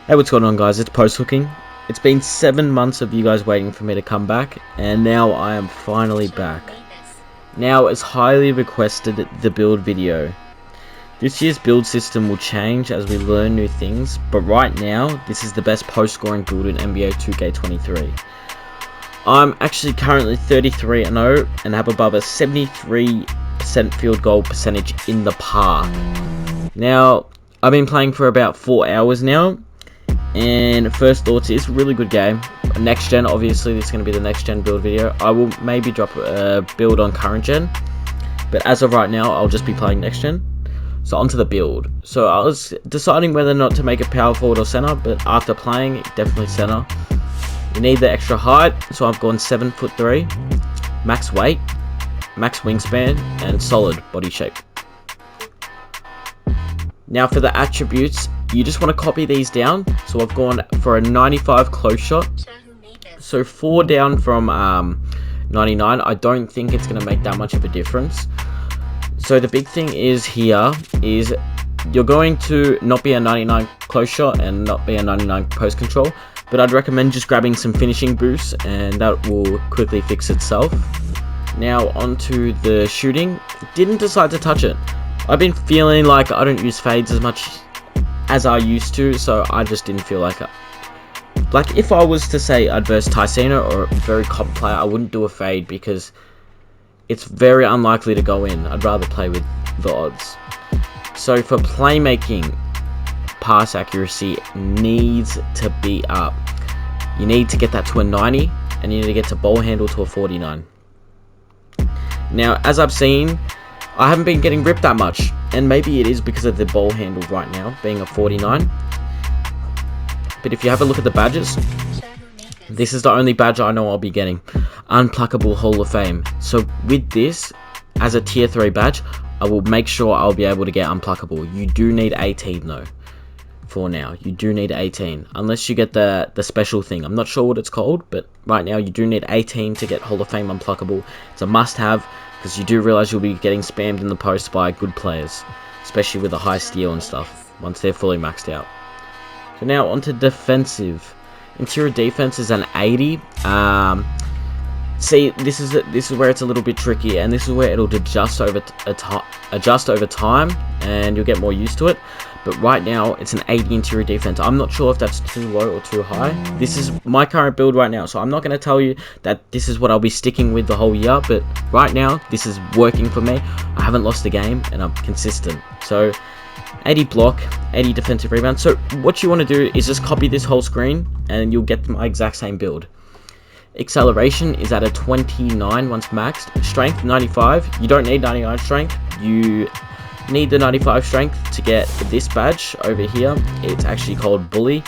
Hey, what's going on, guys? It's Post Hooking. It's been 7 months of you guys waiting for me to come back, and now I am finally back. Now, as highly requested, the build video. This year's build system will change as we learn new things, but right now, this is the best post scoring build in NBA2K23. I'm actually currently 33-0 and have above a 73% field goal percentage in the par. Now, I've been playing for about 4 hours now, and first thoughts, it's a really good game. Next gen, obviously this is going to be the next gen build video. I will maybe drop a build on current gen, but as of right now I'll just be playing next gen. So onto the build. So I was deciding whether or not to make it power forward or center, but after playing, definitely center. You need the extra height, so I've gone 7'3", max weight, max wingspan, and solid body shape. Now for the attributes, you just want to copy these down. So I've gone for a 95 close shot. So 4 down from 99. I don't think it's going to make that much of a difference. So the big thing is here is you're going to not be a 99 close shot and not be a 99 post control. But I'd recommend just grabbing some finishing boosts, and that will quickly fix itself. Now onto the shooting. Didn't decide to touch it. I've been feeling like I don't use fades as much as I used to, so I just didn't feel like it. Like if I was to say I'd verse Tysena or a very comp player, I wouldn't do a fade because it's very unlikely to go in. I'd rather play with the odds. So for playmaking, pass accuracy needs to be up. You need to get that to a 90, and you need to get to ball handle to a 49. Now, as I've seen, I haven't been getting ripped that much, and maybe it is because of the ball handle right now being a 49. But if you have a look at the badges, this is the only badge I know I'll be getting. Unpluckable Hall of Fame. So with this, as a tier 3 badge, I will make sure I'll be able to get unpluckable. You do need 18 though. For now, you do need 18, unless you get the special thing. I'm not sure what it's called, but right now you do need 18 to get Hall of Fame unpluckable. It's a must-have, because you do realize you'll be getting spammed in the post by good players, especially with a high steal and stuff, once they're fully maxed out. So now onto defensive. Interior defense is an 80. See, this is where it's a little bit tricky, and this is where it'll adjust over time, and you'll get more used to it. But right now, it's an 80 interior defense. I'm not sure if that's too low or too high. This is my current build right now, so I'm not going to tell you that this is what I'll be sticking with the whole year. But right now, this is working for me. I haven't lost a game, and I'm consistent. So 80 block, 80 defensive rebound. So what you want to do is just copy this whole screen, and you'll get my exact same build. Acceleration is at a 29 once maxed. Strength 95. You don't need 99 strength. You need the 95 strength to get this badge over here. It's actually called Bully.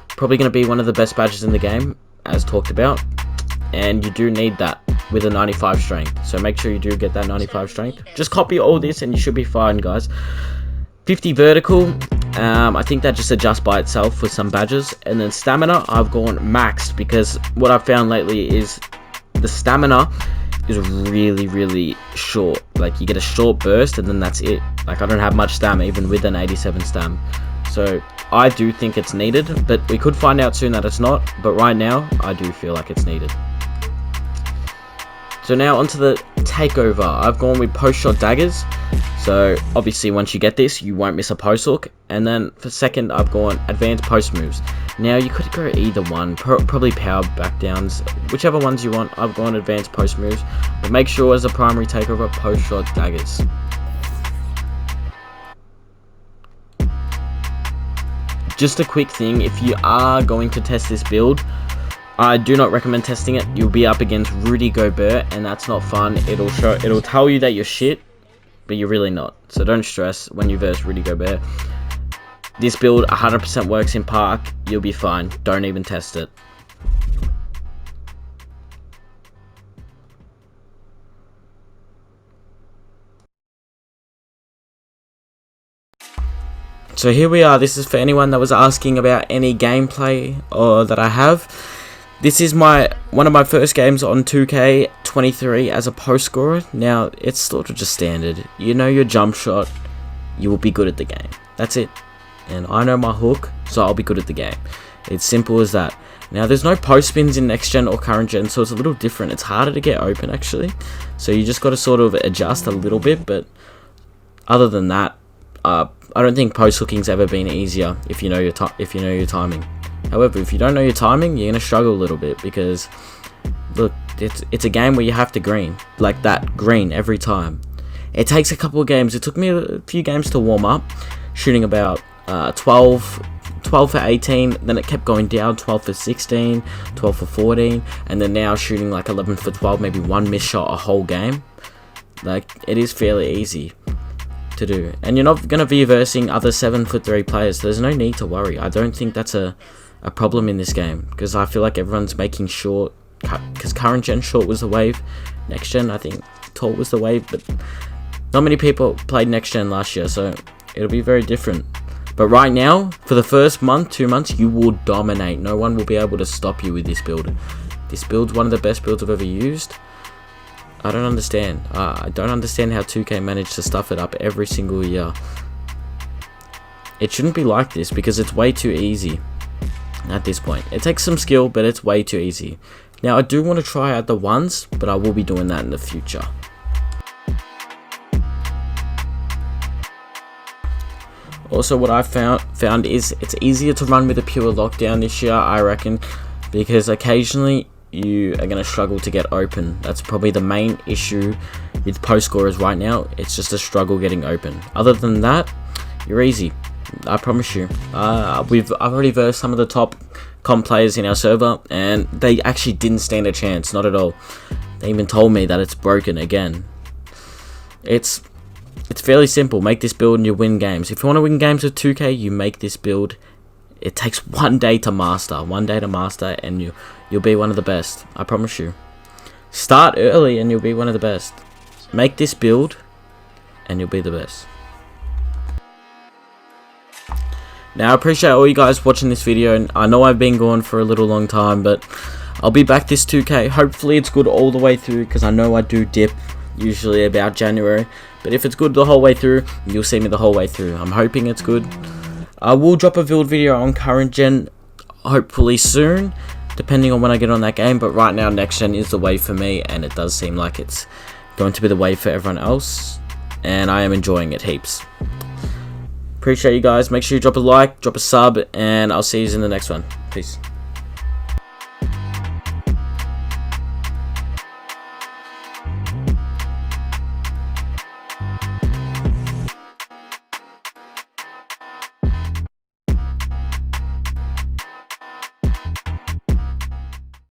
Probably going to be one of the best badges in the game, as talked about. And you do need that with a 95 strength. So make sure you do get that 95 strength. Just copy all this and you should be fine, guys. 50 vertical. I think that just adjusts by itself with some badges. And then stamina, I've gone maxed, because what I've found lately is the stamina is really short. Like you get a short burst and then that's it. Like I don't have much stam even with an 87 stam. So I do think it's needed, but we could find out soon that it's not. But right now I do feel like it's needed. So now onto the takeover. I've gone with post shot daggers. So obviously once you get this, you won't miss a post hook. And then for second, I've gone advanced post moves. Now you could go either one, probably power back downs, whichever ones you want. I've gone advanced post moves, but make sure as a primary takeover, post shot daggers. Just a quick thing, if you are going to test this build, I do not recommend testing it. You'll be up against Rudy Gobert, and that's not fun. It'll tell you that you're shit, but you're really not. So don't stress when you verse Rudy Gobert. This build 100% works in park. You'll be fine. Don't even test it. So here we are. This is for anyone that was asking about any gameplay or that I have. This is one of my first games on 2K23 as a post scorer. Now, it's sort of just standard. You know your jump shot, you will be good at the game. That's it. and I know my hook, so I'll be good at the game. It's simple as that. Now, there's no post spins in next gen or current gen, so it's a little different. It's harder to get open, actually. So you just got to sort of adjust a little bit, but other than that, I don't think post hooking's ever been easier if you know your timing. However, if you don't know your timing, you're gonna struggle a little bit because look, it's a game where you have to green like that, green every time. It takes a couple of games. It took me a few games to warm up, shooting about 12 for 18, then it kept going down, 12 for 16, 12 for 14, and then now shooting like 11 for 12, maybe one miss shot a whole game. Like, it is fairly easy to do, and you're not going to be versing other 7'3" players, so there's no need to worry. I don't think that's a problem in this game, because I feel like everyone's making short, because current gen short was the wave, next gen I think tall was the wave, but not many people played next gen last year, so it'll be very different. But right now, for the first month, 2 months, you will dominate. No one will be able to stop you with this build. This build's one of the best builds I've ever used. I don't understand. I don't understand how 2K managed to stuff it up every single year. It shouldn't be like this because it's way too easy at this point. It takes some skill, but it's way too easy. Now, I do want to try out the ones, but I will be doing that in the future. Also, what I found is it's easier to run with a pure lockdown this year, I reckon, because occasionally you are going to struggle to get open. That's probably the main issue with post scorers right now. It's just a struggle getting open. Other than that, you're easy. I promise you. I've already versed some of the top comp players in our server, and they actually didn't stand a chance, not at all. They even told me that it's broken again. It's fairly simple. Make this build and you win games. If you want to win games with 2K, you make this build. It takes 1 day to master. 1 day to master, and you'll be one of the best. I promise you. Start early and you'll be one of the best. Make this build and you'll be the best. Now, I appreciate all you guys watching this video, and I know I've been gone for a little long time, but I'll be back this 2K. Hopefully it's good all the way through, because I know I do dip usually about January. But if it's good the whole way through, you'll see me the whole way through. I'm hoping it's good. I will drop a build video on current gen hopefully soon, depending on when I get on that game. But right now, next gen is the way for me, and it does seem like it's going to be the way for everyone else. And I am enjoying it heaps. Appreciate you guys. Make sure you drop a like, drop a sub, and I'll see you in the next one. Peace.